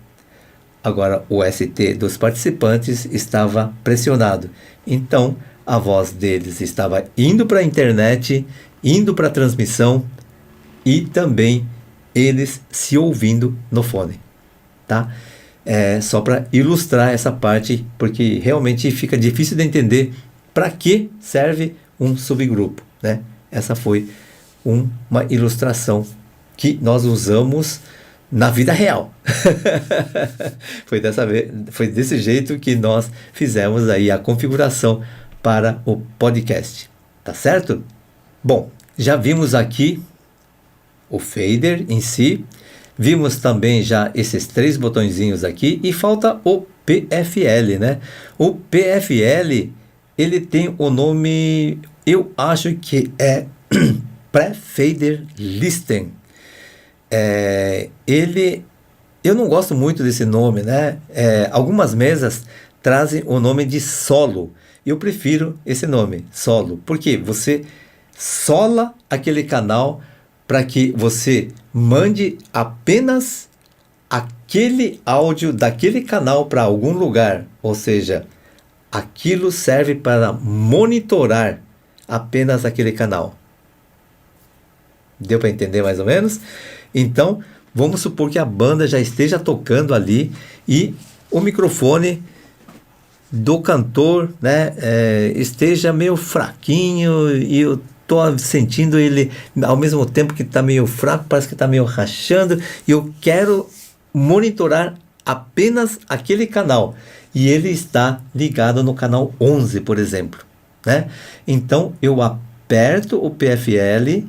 Agora o ST dos participantes estava pressionado. Então a voz deles estava indo para a internet, indo para a transmissão e também eles se ouvindo no fone, tá? Só para ilustrar essa parte, porque realmente fica difícil de entender para que serve um subgrupo, né? Essa foi uma ilustração que nós usamos na vida real. Foi desse jeito que nós fizemos aí a configuração para o podcast, tá certo? Bom, já vimos aqui o fader em si, vimos também já esses 3 botõezinhos aqui e falta o PFL, né? O PFL, ele tem o nome, eu acho que é Pre-Fader Listen. Eu não gosto muito desse nome, né? Algumas mesas trazem o nome de solo. Eu prefiro esse nome, solo, porque você sola aquele canal para que você mande apenas aquele áudio daquele canal para algum lugar. Ou seja, aquilo serve para monitorar apenas aquele canal. Deu para entender mais ou menos? Então, vamos supor que a banda já esteja tocando ali e o microfone do cantor, né, esteja meio fraquinho e eu estou sentindo ele ao mesmo tempo que está meio fraco, parece que está meio rachando, e eu quero monitorar apenas aquele canal e ele está ligado no canal 11, por exemplo, né? Então eu aperto o PFL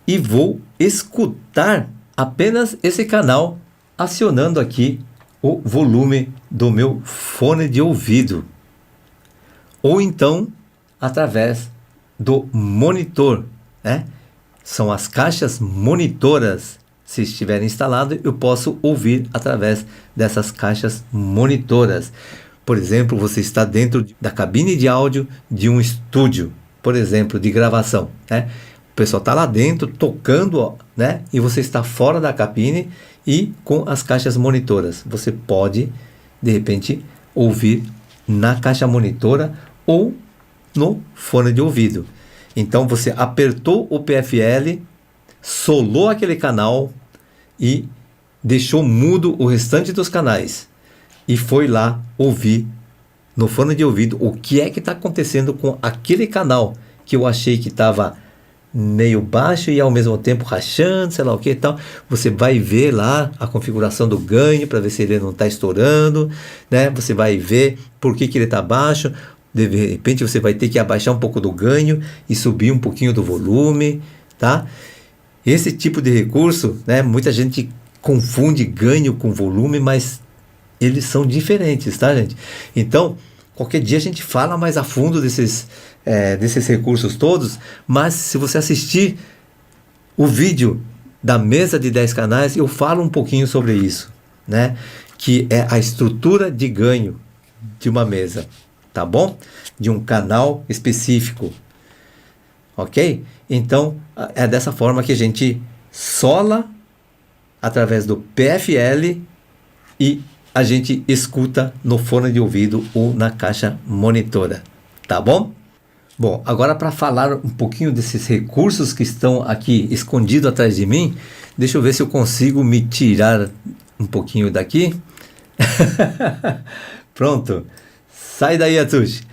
e vou escutar apenas esse canal, acionando aqui o volume do meu fone de ouvido, ou então através do monitor, né? São as caixas monitoras. Se estiver instalado, eu posso ouvir através dessas caixas monitoras. Por exemplo, você está dentro da cabine de áudio de um estúdio, por exemplo, de gravação, né? O pessoal está lá dentro tocando, né? E você está fora da cabine e com as caixas monitoras. Você pode, de repente, ouvir na caixa monitora ou no fone de ouvido. Então você apertou o PFL, solou aquele canal e deixou mudo o restante dos canais e foi lá ouvir no fone de ouvido o que é que está acontecendo com aquele canal que eu achei que estava meio baixo e ao mesmo tempo rachando, sei lá o que e tal. Você vai ver lá a configuração do ganho para ver se ele não está estourando, né? Você vai ver por que ele está baixo. De repente você vai ter que abaixar um pouco do ganho e subir um pouquinho do volume, tá? Esse tipo de recurso, né? Muita gente confunde ganho com volume, mas eles são diferentes, tá, gente? Então, qualquer dia a gente fala mais a fundo desses recursos todos, mas se você assistir o vídeo da mesa de 10 canais, eu falo um pouquinho sobre isso, né? Que é a estrutura de ganho de uma mesa, tá bom? De um canal específico, ok? Então, é dessa forma que a gente sola através do PFL e a gente escuta no fone de ouvido ou na caixa monitora, tá bom? Bom, agora para falar um pouquinho desses recursos que estão aqui escondidos atrás de mim, deixa eu ver se eu consigo me tirar um pouquinho daqui. Pronto, sai daí, Atsushi.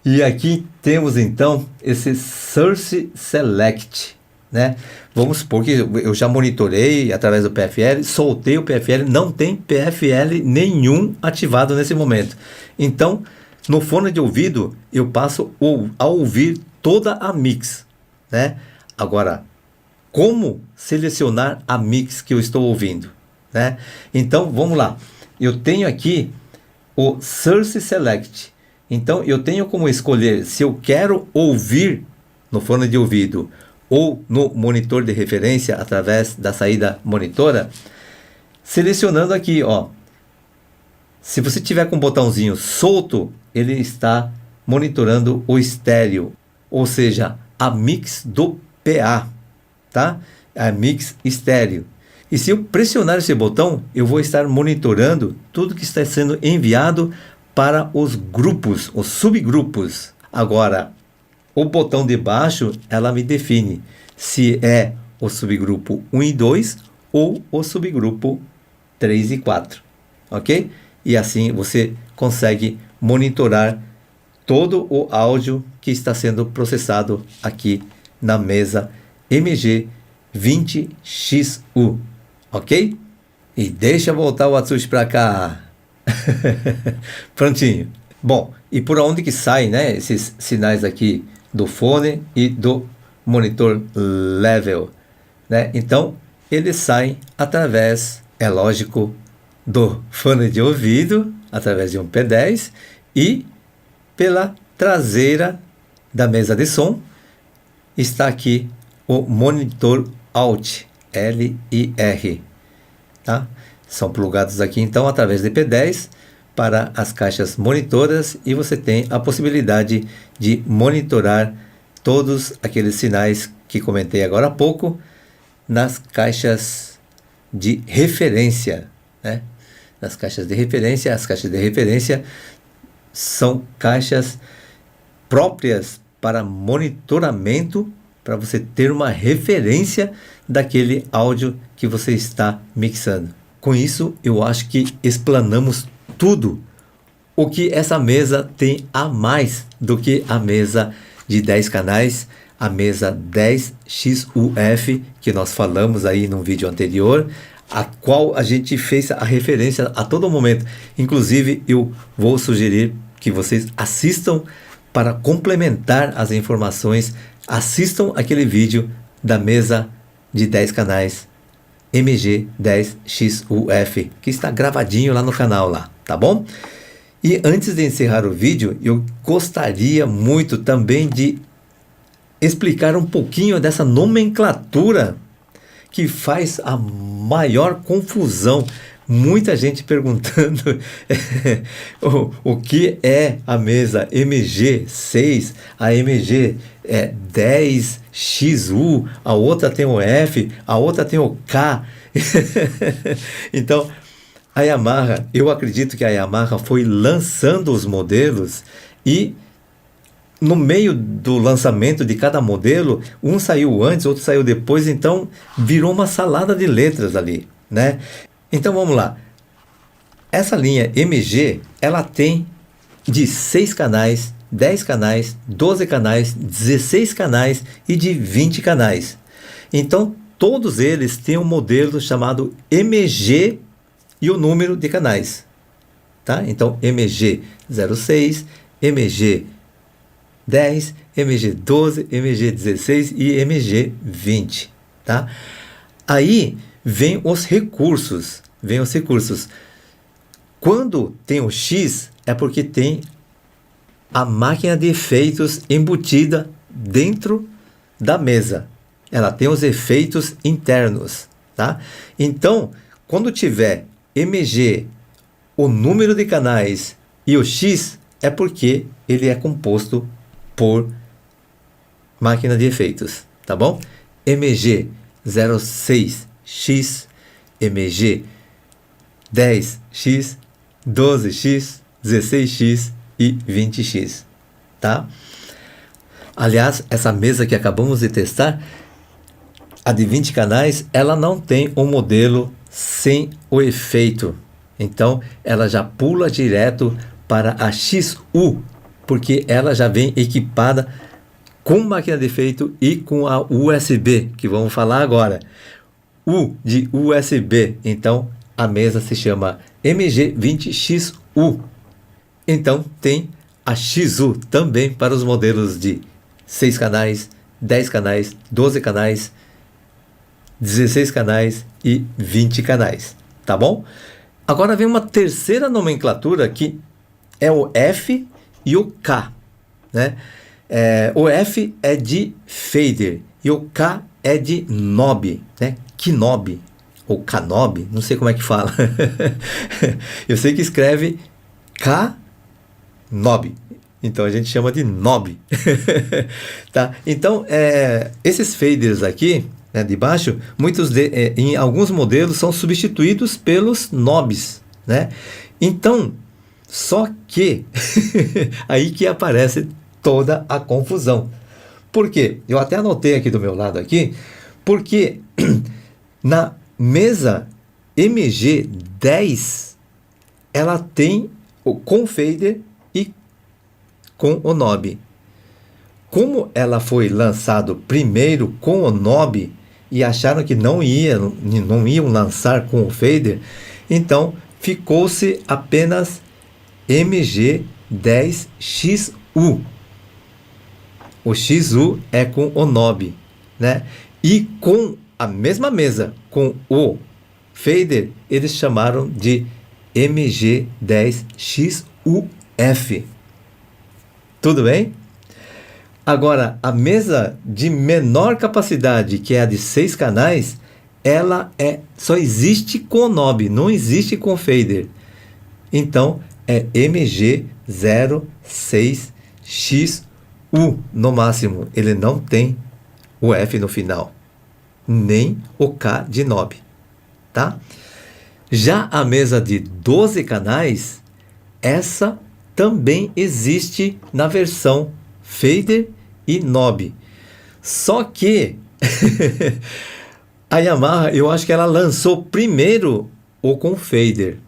E aqui temos então esse Source Select, né? Vamos supor que eu já monitorei através do PFL, soltei o PFL, não tem PFL nenhum ativado nesse momento. Então, no fone de ouvido, eu passo a ouvir toda a mix, né? Agora, como selecionar a mix que eu estou ouvindo, né? Então, vamos lá. Eu tenho aqui o Source Select. Então, eu tenho como escolher se eu quero ouvir no fone de ouvido ou no monitor de referência através da saída monitora, selecionando aqui, ó. Se você tiver com o botãozinho solto, ele está monitorando o estéreo, ou seja, a mix do PA, tá? A mix estéreo. E se eu pressionar esse botão, eu vou estar monitorando tudo que está sendo enviado para os grupos, os subgrupos. Agora, o botão de baixo, ela me define se é o subgrupo 1 e 2 ou o subgrupo 3 e 4, ok? E assim você consegue monitorar todo o áudio que está sendo processado aqui na mesa MG20XU, ok? E deixa eu voltar o Atsushi para cá. Prontinho. Bom, e por onde que saem, né, esses sinais aqui do fone e do monitor level, né? Então eles saem através, é lógico, do fone de ouvido, através de um P10 e pela traseira da mesa de som está aqui o monitor Alt, LIR, tá? São plugados aqui então através de P10 para as caixas monitoras e você tem a possibilidade de monitorar todos aqueles sinais que comentei agora há pouco nas caixas de referência, né? Nas caixas de referência, as caixas de referência são caixas próprias para monitoramento, para você ter uma referência daquele áudio que você está mixando. Com isso, eu acho que explanamos tudo o que essa mesa tem a mais do que a mesa de 10 canais, a mesa 10XUF, que nós falamos aí no vídeo anterior, a qual a gente fez a referência a todo momento. Inclusive, eu vou sugerir que vocês assistam para complementar as informações, assistam aquele vídeo da mesa de 10 canais MG10XUF, que está gravadinho lá no canal lá, tá bom? E antes de encerrar o vídeo, eu gostaria muito também de explicar um pouquinho dessa nomenclatura que faz a maior confusão. Muita gente perguntando o que é a mesa MG6, a MG10XU, a outra tem o F, a outra tem o K. Então, a Yamaha, eu acredito que a Yamaha foi lançando os modelos e no meio do lançamento de cada modelo, um saiu antes, outro saiu depois, então virou uma salada de letras ali, né? Então vamos lá. Essa linha MG, ela tem de 6 canais, 10 canais, 12 canais, 16 canais e de 20 canais. Então todos eles têm um modelo chamado MG e o número de canais, tá? Então MG06, MG10, MG12, MG16 e MG20, tá? Aí vem os recursos, Quando tem o X, é porque tem a máquina de efeitos embutida dentro da mesa. Ela tem os efeitos internos, tá? Então, quando tiver MG, o número de canais e o X, é porque ele é composto por máquina de efeitos, tá bom? MG06X, MG10X, 12X, 16X e 20X, tá? Aliás, essa mesa que acabamos de testar, a de 20 canais, ela não tem um modelo sem o efeito. Então, ela já pula direto para a XU, porque ela já vem equipada com máquina de efeito e com a USB, que vamos falar agora. U de USB. Então, a mesa se chama MG20XU. Então, tem a XU também para os modelos de 6 canais, 10 canais, 12 canais, 16 canais e 20 canais, tá bom? Agora vem uma terceira nomenclatura que é o F e o K, né? O F é de fader e o K é de knob, né? Knob ou Knob, não sei como é que fala. Eu sei que escreve Knob, então a gente chama de knob. Tá? Então, esses faders aqui, né, de baixo, em alguns modelos são substituídos pelos knobs, né? Então, só que aí que aparece toda a confusão. Por quê? Eu até anotei aqui do meu lado aqui, porque na mesa MG10 ela tem com fader e com o knob. Como ela foi lançado primeiro com o knob e acharam que não iam lançar com o fader, então ficou-se apenas MG10XU. O XU é com o Nob, né? E com a mesma mesa, com o fader, eles chamaram de MG10XUF. Tudo bem? Agora, a mesa de menor capacidade, que é a de 6 canais, ela só existe com o Nob, não existe com o fader. Então, é MG06XU no máximo. Ele não tem o F no final, nem o K de Nob, tá? Já a mesa de 12 canais, essa também existe na versão fader e Nob. Só que a Yamaha, eu acho que ela lançou primeiro o com fader.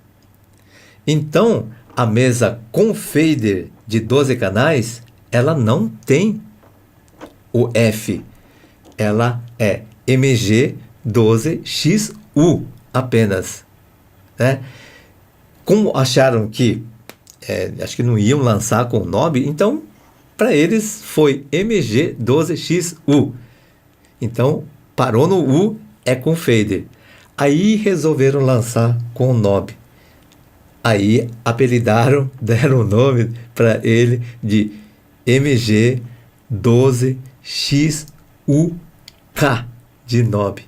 Então, a mesa com fader de 12 canais, ela não tem o F. Ela é MG12XU apenas, né? Como acharam que acho que não iam lançar com o Nob, então para eles foi MG12XU. Então parou no U, é com fader. Aí resolveram lançar com o Nob. Aí apelidaram, deram o nome para ele de MG12XUK de Nob.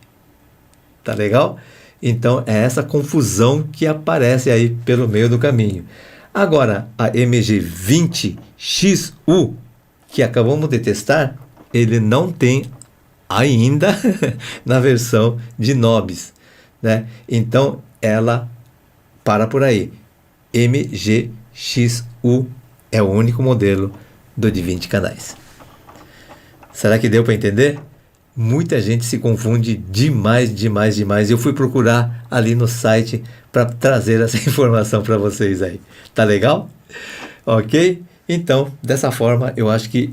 Tá legal? Então é essa confusão que aparece aí pelo meio do caminho. Agora, a MG20XU, que acabamos de testar, ele não tem ainda na versão de Nobs, né? Então ela para por aí. MGXU é o único modelo do de 20 canais. Será que deu para entender? Muita gente se confunde demais. Eu fui procurar ali no site para trazer essa informação para vocês aí. Tá legal? Ok? Então, dessa forma, eu acho que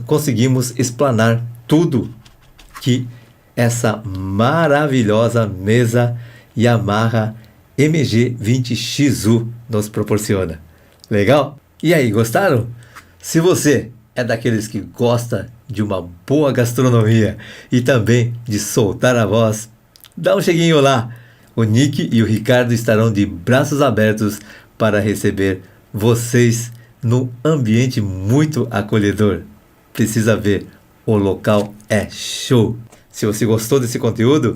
conseguimos explanar tudo que essa maravilhosa mesa Yamaha MG20XU nos proporciona. Legal? E aí, gostaram? Se você é daqueles que gosta de uma boa gastronomia e também de soltar a voz, dá um cheguinho lá. O Nick e o Ricardo estarão de braços abertos para receber vocês num ambiente muito acolhedor. Precisa ver, o local é show. Se você gostou desse conteúdo,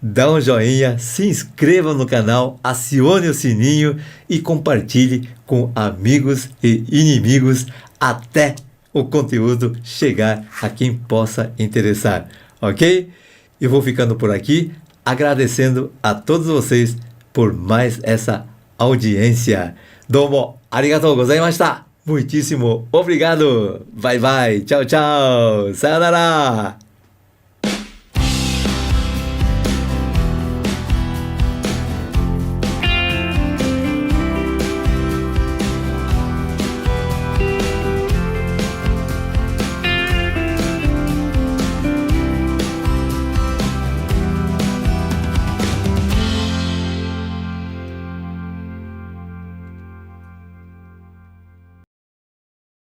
dá um joinha, se inscreva no canal, acione o sininho e compartilhe com amigos e inimigos até o conteúdo chegar a quem possa interessar, ok? Eu vou ficando por aqui, agradecendo a todos vocês por mais essa audiência. Domo arigatou gozaimashita. Muitíssimo obrigado. Bye bye. Tchau, tchau. Sayonara.